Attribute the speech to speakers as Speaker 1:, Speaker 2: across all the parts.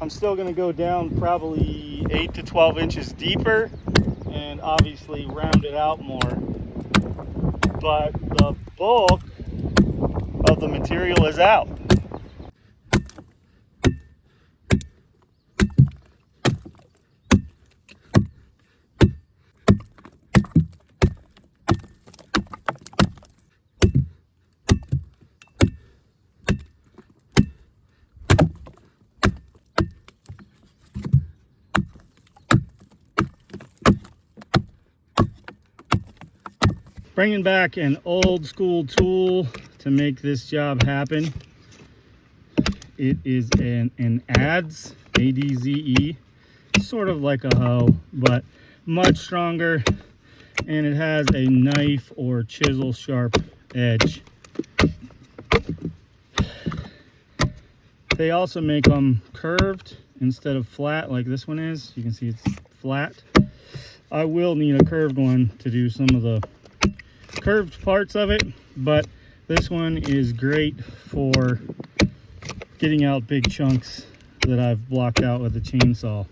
Speaker 1: I'm still going to go down probably 8 to 12 inches deeper and obviously round it out more. But the bulk of the material is out. Bringing back an old school tool to make this job happen. It is an Adze, A-D-Z-E, sort of like a hoe, but much stronger, and it has a knife or chisel sharp edge. They also make them curved instead of flat like this one is. You can see it's flat. I will need a curved one to do some of the curved parts of it, but this one is great for getting out big chunks that I've blocked out with a chainsaw.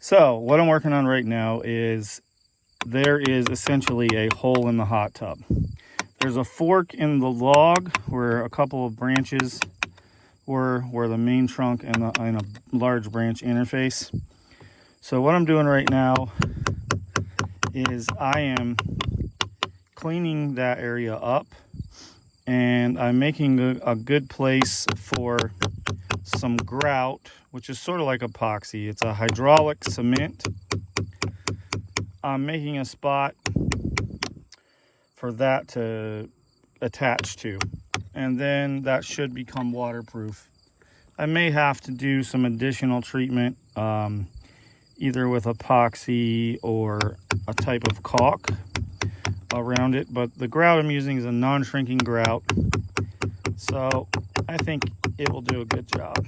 Speaker 1: So what I'm working on right now is there is essentially a hole in the hot tub. There's a fork in the log where a couple of branches were where the main trunk and a large branch interface. So what I'm doing right now is I am cleaning that area up, and I'm making a good place for some grout, which is sort of like epoxy. It's a hydraulic cement. I'm making a spot for that to attach to, and then that should become waterproof. I may have to do some additional treatment, either with epoxy or a type of caulk around it, but the grout I'm using is a non-shrinking grout, so I think it will do a good job.